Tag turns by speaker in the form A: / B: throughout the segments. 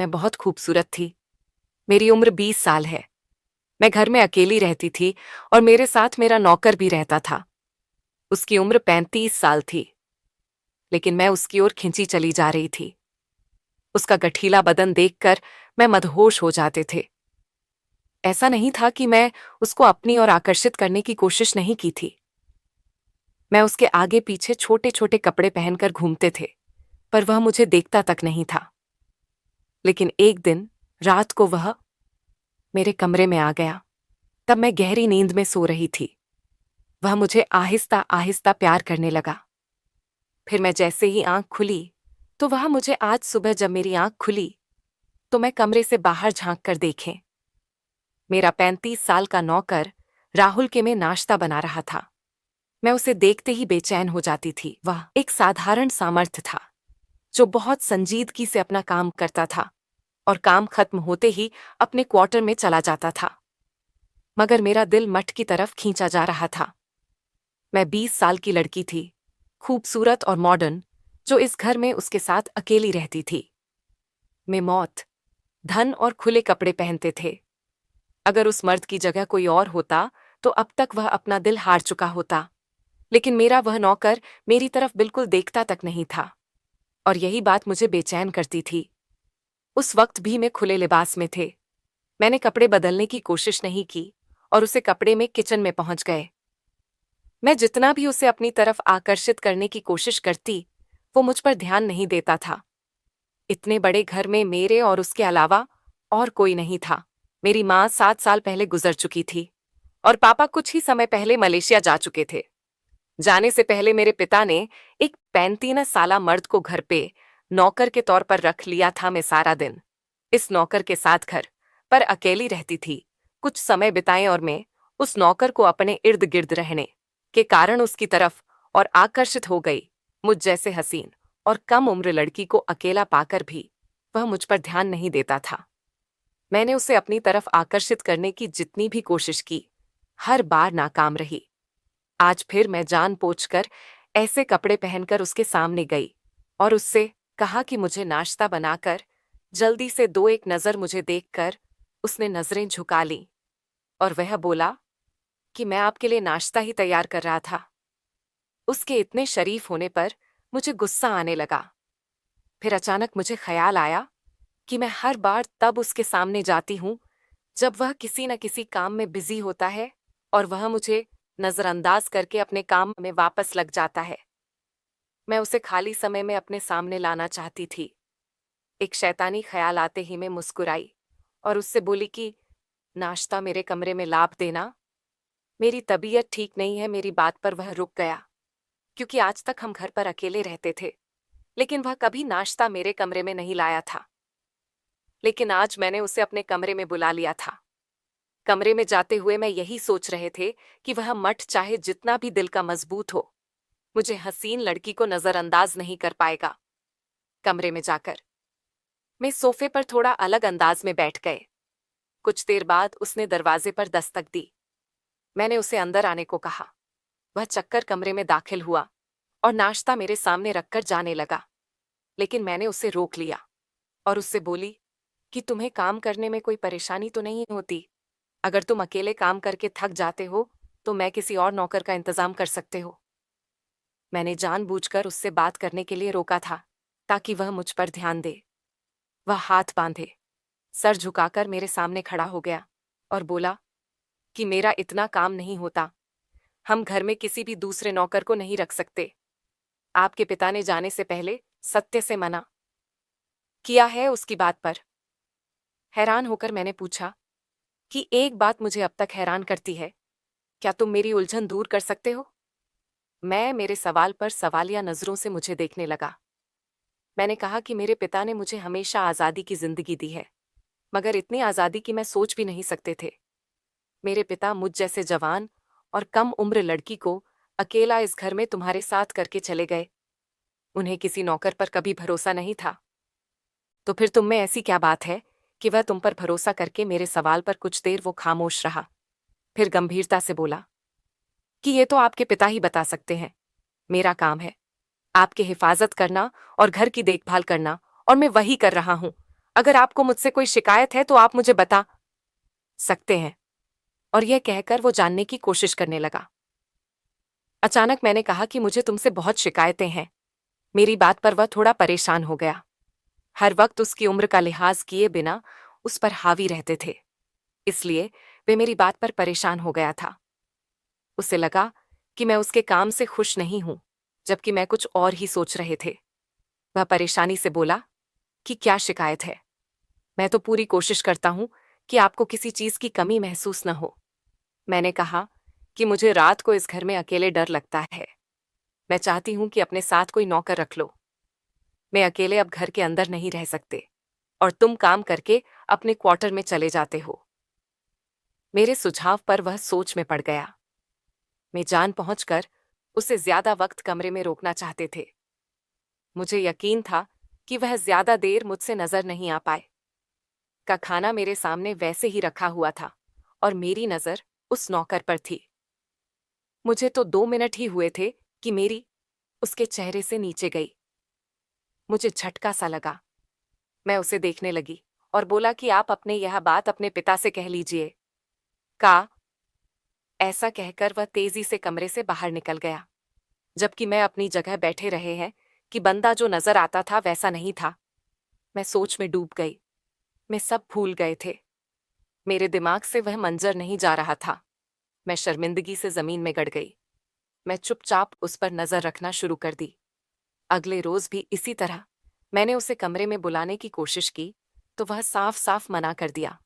A: मैं बहुत खूबसूरत थी। मेरी उम्र 20 साल है। मैं घर में अकेली रहती थी और मेरे साथ मेरा नौकर भी रहता था। उसकी उम्र 35 साल थी, लेकिन मैं उसकी ओर खिंची चली जा रही थी। उसका गठीला बदन देखकर मैं मदहोश हो जाते थे। ऐसा नहीं था कि मैं उसको अपनी ओर आकर्षित करने की कोशिश नहीं की थी। मैं उसके आगे पीछे छोटे छोटे कपड़े पहनकर घूमते थे, पर वह मुझे देखता तक नहीं था। लेकिन एक दिन रात को वह मेरे कमरे में आ गया। तब मैं गहरी नींद में सो रही थी। वह मुझे आहिस्ता आहिस्ता प्यार करने लगा। फिर मैं जैसे ही आंख खुली, तो वह मुझे आज सुबह जब मेरी आंख खुली, तो मैं कमरे से बाहर झांक कर देखें। मेरा 35 साल का नौकर राहुल के में नाश्ता बना रहा था। मैं उसे देखते ही बेचैन हो जाती थी। वह एक साधारण सामर्थ्य था, जो बहुत संजीदगी से अपना काम करता था और काम खत्म होते ही अपने क्वार्टर में चला जाता था। मगर मेरा दिल मठ की तरफ खींचा जा रहा था। मैं 20 साल की लड़की थी, खूबसूरत और मॉडर्न, जो इस घर में उसके साथ अकेली रहती थी। मैं मौत, धन और खुले कपड़े पहनते थे। अगर उस मर्द की जगह कोई और होता, तो अब तक वह अपना दिल हार चुका होता। लेकिन मेरा वह नौकर मेरी तरफ बिल्कुल देखता तक नहीं था, और यही बात मुझे बेचैन करती थी। उस वक्त भी मैं खुले लिबास में थे। मैंने कपड़े बदलने की कोशिश नहीं की और उसे कपड़े में किचन में पहुंच गए। मैं जितना भी उसे अपनी तरफ आकर्षित करने की कोशिश करती, वो मुझ पर ध्यान नहीं देता था। इतने बड़े घर में मेरे और उसके अलावा और कोई नहीं था। मेरी माँ 7 साल पहले गुजर चुकी थी और पापा कुछ ही समय पहले मलेशिया जा चुके थे। जाने से पहले मेरे पिता ने एक 35 साला मर्द को घर पे नौकर के तौर पर रख लिया था। मैं सारा दिन इस नौकर के साथ घर पर अकेली रहती थी। कुछ समय बिताए और मैं उस नौकर को अपने इर्द गिर्द रहने के कारण उसकी तरफ और आकर्षित हो गई। मुझ जैसे हसीन और कम उम्र लड़की को अकेला पाकर भी वह मुझ पर ध्यान नहीं देता था। मैंने उसे अपनी तरफ आकर्षित करने की जितनी भी कोशिश की, हर बार नाकाम रही। आज फिर मैं जानबूझकर ऐसे कपड़े पहनकर उसके सामने गई और उससे कहा कि मुझे नाश्ता बनाकर जल्दी से दो। एक नज़र मुझे देखकर उसने नजरें झुका लीं और वह बोला कि मैं आपके लिए नाश्ता ही तैयार कर रहा था। उसके इतने शरीफ होने पर मुझे गुस्सा आने लगा। फिर अचानक मुझे ख्याल आया कि मैं हर बार तब उसके सामने जाती हूँ जब वह किसी न किसी काम में बिजी होता है और वह मुझे नजरअंदाज करके अपने काम में वापस लग जाता है। मैं उसे खाली समय में अपने सामने लाना चाहती थी। एक शैतानी ख्याल आते ही मैं मुस्कुराई और उससे बोली कि नाश्ता मेरे कमरे में लाभ देना। मेरी तबीयत ठीक नहीं है। मेरी बात पर वह रुक गया, क्योंकि आज तक हम घर पर अकेले रहते थे, लेकिन वह कभी नाश्ता मेरे कमरे में नहीं लाया था। लेकिन आज मैंने उसे अपने कमरे में बुला लिया था। कमरे में जाते हुए मैं यही सोच रहे थे कि वह मठ चाहे जितना भी दिल का मजबूत हो, मुझे हसीन लड़की को नजरअंदाज नहीं कर पाएगा। कमरे में जाकर मैं सोफे पर थोड़ा अलग अंदाज में बैठ गए। कुछ देर बाद उसने दरवाजे पर दस्तक दी। मैंने उसे अंदर आने को कहा। वह चक्कर कमरे में दाखिल हुआ और नाश्ता मेरे सामने रखकर जाने लगा। लेकिन मैंने उसे रोक लिया और उससे बोली कि तुम्हें काम करने में कोई परेशानी तो नहीं होती? अगर तुम अकेले काम करके थक जाते हो, तो मैं किसी और नौकर का इंतजाम कर सकते हो। मैंने जानबूझकर उससे बात करने के लिए रोका था, ताकि वह मुझ पर ध्यान दे। वह हाथ बांधे, सर झुकाकर मेरे सामने खड़ा हो गया और बोला कि मेरा इतना काम नहीं होता। हम घर में किसी भी दूसरे नौकर को नहीं रख सकते। आपके पिता ने जाने से पहले सत्य से मना किया है उसकी बात पर। हैरान होकर मैंने पूछा कि एक बात मुझे अब तक हैरान करती है, क्या तुम मेरी उलझन दूर कर सकते हो? मैं मेरे सवाल पर सवालिया नजरों से मुझे देखने लगा। मैंने कहा कि मेरे पिता ने मुझे हमेशा आज़ादी की जिंदगी दी है, मगर इतनी आज़ादी की मैं सोच भी नहीं सकते थे। मेरे पिता मुझ जैसे जवान और कम उम्र लड़की को अकेला इस घर में तुम्हारे साथ करके चले गए। उन्हें किसी नौकर पर कभी भरोसा नहीं था। तो फिर तुम में ऐसी क्या बात है कि वह तुम पर भरोसा करके? मेरे सवाल पर कुछ देर वो खामोश रहा, फिर गंभीरता से बोला कि ये तो आपके पिता ही बता सकते हैं। मेरा काम है आपकी हिफाजत करना और घर की देखभाल करना, और मैं वही कर रहा हूँ। अगर आपको मुझसे कोई शिकायत है तो आप मुझे बता सकते हैं। और यह कहकर वो जानने की कोशिश करने लगा। अचानक मैंने कहा कि मुझे तुमसे बहुत शिकायतें हैं। मेरी बात पर वह थोड़ा परेशान हो गया। हर वक्त उसकी उम्र का लिहाज किए बिना उस पर हावी रहते थे, इसलिए वे मेरी बात पर परेशान हो गया था। उसे लगा कि मैं उसके काम से खुश नहीं हूं, जबकि मैं कुछ और ही सोच रहे थे। वह परेशानी से बोला कि क्या शिकायत है। मैं तो पूरी कोशिश करता हूं कि आपको किसी चीज की कमी महसूस न हो। मैंने कहा कि मुझे रात को इस घर में अकेले डर लगता है। मैं चाहती हूं कि अपने साथ कोई नौकर रख लो। मैं अकेले अब घर के अंदर नहीं रह सकते और तुम काम करके अपने क्वार्टर में चले जाते हो। मेरे सुझाव पर वह सोच में पड़ गया। मैं जान पहुंचकर उसे ज्यादा वक्त कमरे में रोकना चाहते थे। मुझे यकीन था कि वह ज्यादा देर मुझसे नजर नहीं आ पाए। का खाना मेरे सामने वैसे ही रखा हुआ था और मेरी नजर उस नौकर पर थी। मुझे तो 2 मिनट ही हुए थे कि मेरी उसके चेहरे से नीचे गई। मुझे झटका सा लगा। मैं उसे देखने लगी और बोला कि आप अपने यह बात अपने पिता से कह लीजिए। का ऐसा कहकर वह तेजी से कमरे से बाहर निकल गया, जबकि मैं अपनी जगह बैठे रहे हैं कि बंदा जो नजर आता था वैसा नहीं था। मैं सोच में डूब गई। मैं सब भूल गए थे। मेरे दिमाग से वह मंजर नहीं जा रहा था। मैं शर्मिंदगी से जमीन में गड़ गई। मैं चुपचाप उस पर नजर रखना शुरू कर दी। अगले रोज भी इसी तरह मैंने उसे कमरे में बुलाने की कोशिश की तो वह साफ साफ मना कर दिया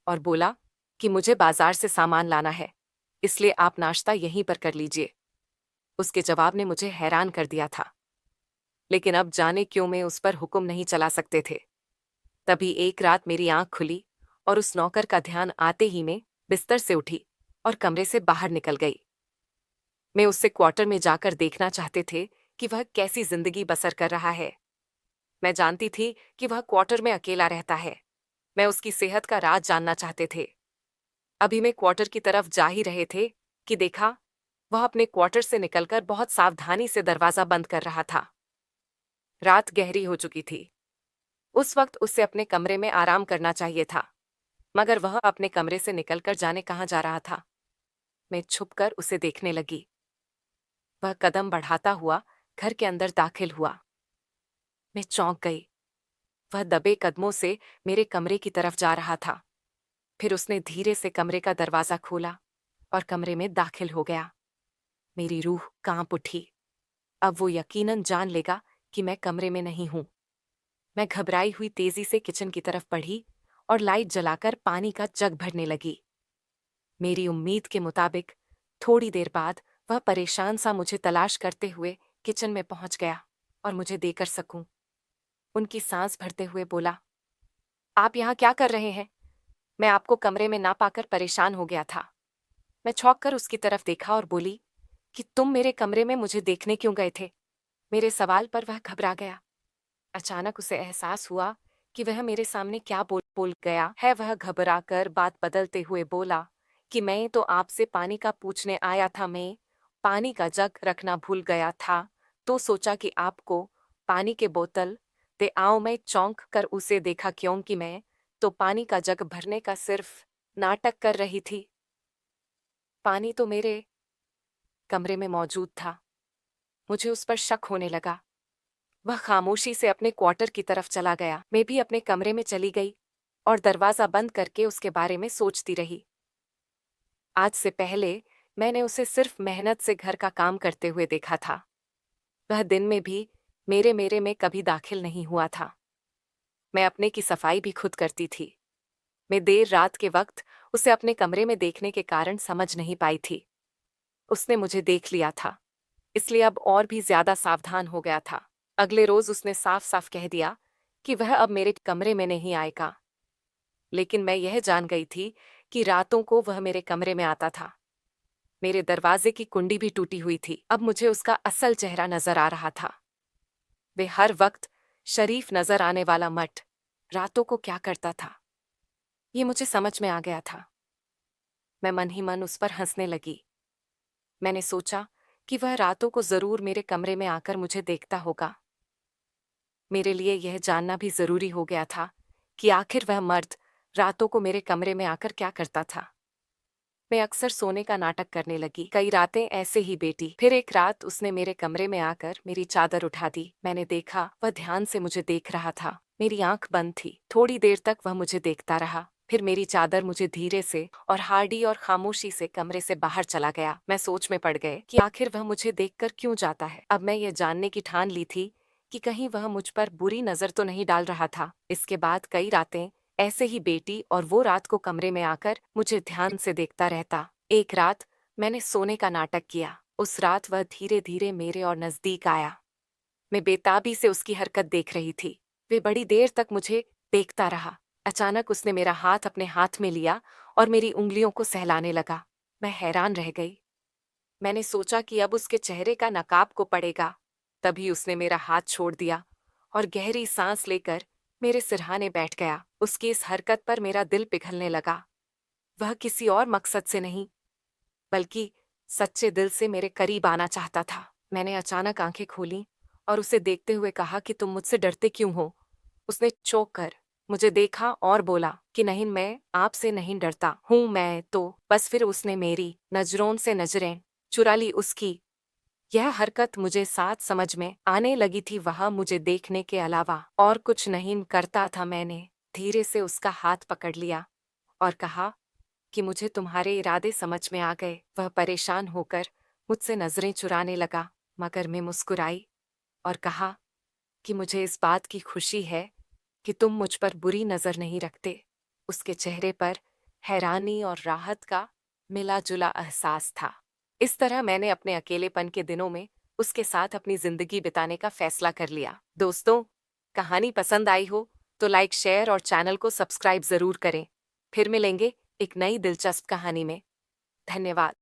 A: और बोला कि मुझे बाजार से सामान लाना है, इसलिए आप नाश्ता यहीं पर कर लीजिए। उसके जवाब ने मुझे हैरान कर दिया था, लेकिन अब जाने क्यों मैं उस पर हुक्म नहीं चला सकते थे। तभी एक रात मेरी आंख खुली और उस नौकर का ध्यान आते ही मैं बिस्तर से उठी और कमरे से बाहर निकल गई। मैं उससे क्वार्टर में जाकर देखना चाहते थे कि वह कैसी जिंदगी बसर कर रहा है। मैं जानती थी कि वह क्वार्टर में अकेला रहता है। मैं उसकी सेहत का राज जानना चाहते थे। अभी मैं क्वार्टर की तरफ जा ही रहे थे कि देखा, वह अपने क्वार्टर से निकलकर बहुत सावधानी से दरवाजा बंद कर रहा था। रात गहरी हो चुकी थी। उस वक्त उसे अपने कमरे में आराम करना चाहिए था, मगर वह अपने कमरे से निकलकर जाने कहाँ जा रहा था। मैं छुपकर उसे देखने लगी। वह कदम बढ़ाता हुआ घर के अंदर दाखिल हुआ। मैं चौंक गई। वह दबे कदमों से मेरे कमरे की तरफ जा रहा था। फिर उसने धीरे से कमरे का दरवाजा खोला और कमरे में दाखिल हो गया। मेरी रूह कांप उठी। अब वो यकीनन जान लेगा कि मैं कमरे में नहीं हूं। मैं घबराई हुई तेजी से किचन की तरफ बढ़ी और लाइट जलाकर पानी का जग भरने लगी। मेरी उम्मीद के मुताबिक थोड़ी देर बाद वह परेशान सा मुझे तलाश करते हुए किचन में पहुंच गया और मुझे देकर सकूं। उनकी सांस भरते हुए बोला, आप यहाँ क्या कर रहे हैं? मैं आपको कमरे में ना पाकर परेशान हो गया था। मैं चौंक कर उसकी तरफ देखा और बोली कि तुम मेरे कमरे में मुझे देखने क्यों गए थे? मेरे सवाल पर वह घबरा गया। अचानक उसे एहसास हुआ कि वह मेरे सामने क्या बोल बोल गया है। वह घबराकर बात बदलते हुए बोला कि मैं तो आपसे पानी का पूछने आया था। मैं पानी का जग रखना भूल गया था, तो सोचा कि आपको पानी के बोतल दे आओ। मैं चौंक कर उसे देखा क्योंकि मैं तो पानी का जग भरने का सिर्फ नाटक कर रही थी। पानी तो मेरे कमरे में मौजूद था। मुझे उस पर शक होने लगा। वह खामोशी से अपने क्वार्टर की तरफ चला गया। मैं भी अपने कमरे में चली गई और दरवाजा बंद करके उसके बारे में सोचती रही। आज से पहले मैंने उसे सिर्फ मेहनत से घर का काम करते हुए देखा था। वह दिन में भी मेरे मेरे में कभी दाखिल नहीं हुआ था। मैं अपने की सफाई भी खुद करती थी। मैं देर रात के वक्त उसे अपने कमरे में देखने के कारण समझ नहीं पाई थी। उसने मुझे देख लिया था, इसलिए अब और भी ज्यादा सावधान हो गया था। अगले रोज उसने साफ साफ कह दिया कि वह अब मेरे कमरे में नहीं आएगा। लेकिन मैं यह जान गई थी कि रातों को वह मेरे कमरे में आता था। मेरे दरवाजे की कुंडी भी टूटी हुई थी। अब मुझे उसका असल चेहरा नजर आ रहा था। वे हर वक्त शरीफ नजर आने वाला मठ रातों को क्या करता था, ये मुझे समझ में आ गया था। मैं मन ही मन उस पर हंसने लगी। मैंने सोचा कि वह रातों को जरूर मेरे कमरे में आकर मुझे देखता होगा। मेरे लिए यह जानना भी जरूरी हो गया था कि आखिर वह मर्द रातों को मेरे कमरे में आकर क्या करता था। मैं अक्सर सोने का नाटक करने लगी, कई रातें ऐसे ही बेटी। फिर एक रात उसने मेरे कमरे में आकर मेरी चादर उठा दी। मैंने देखा वह ध्यान से मुझे देख रहा था। मेरी आंख बंद थी। थोड़ी देर तक वह मुझे देखता रहा, फिर मेरी चादर मुझे धीरे से और हार्डी और खामोशी से कमरे से बाहर चला गया। मैं सोच में पड़ गए कि आखिर वह मुझे देखकर क्यों जाता है। अब मैं ये जानने की ठान ली थी कि कहीं वह मुझ पर बुरी नजर तो नहीं डाल रहा था। इसके बाद कई रातें ऐसे ही बेटी और वो रात को कमरे में आकर मुझे ध्यान से देखता रहता। एक रात मैंने सोने का नाटक किया। उस रात वह धीरे धीरे मेरे और नजदीक आया। मैं बेताबी से उसकी हरकत देख रही थी। वे बड़ी देर तक मुझे देखता रहा। अचानक उसने मेरा हाथ अपने हाथ में लिया और मेरी उंगलियों को सहलाने लगा। मैं हैरान रह गई। मैंने सोचा कि अब उसके चेहरे का नकाब को पड़ेगा। तभी उसने मेरा हाथ छोड़ दिया और गहरी सांस लेकर मेरे सिरहाने बैठ गया। उसकी इस हरकत पर मेरा दिल पिघलने लगा। वह किसी और मकसद से नहीं, बल्कि सच्चे दिल से मेरे करीब आना चाहता था। मैंने अचानक आंखें खोली और उसे देखते हुए कहा कि तुम मुझसे डरते क्यों हो। उसने चौंक कर मुझे देखा और बोला कि नहीं, मैं आपसे नहीं डरता हूँ, मैं तो बस। फिर उसने मेरी नजरों से नजरें चुरा ली। उसकी यह हरकत मुझे साथ समझ में आने लगी थी। वह मुझे देखने के अलावा और कुछ नहीं करता था। मैंने धीरे से उसका हाथ पकड़ लिया और कहा कि मुझे तुम्हारे इरादे समझ में आ गए। वह परेशान होकर मुझसे नजरें चुराने लगा, मगर मैं मुस्कुराई और कहा कि मुझे इस बात की खुशी है कि तुम मुझ पर बुरी नजर नहीं रखते। उसके चेहरे पर हैरानी और राहत का मिला जुला एहसास था। इस तरह मैंने अपने अकेलेपन के दिनों में उसके साथ अपनी जिंदगी बिताने का फैसला कर लिया। दोस्तों, कहानी पसंद आई हो तो लाइक, शेयर और चैनल को सब्सक्राइब जरूर करें। फिर मिलेंगे एक नई दिलचस्प कहानी में। धन्यवाद।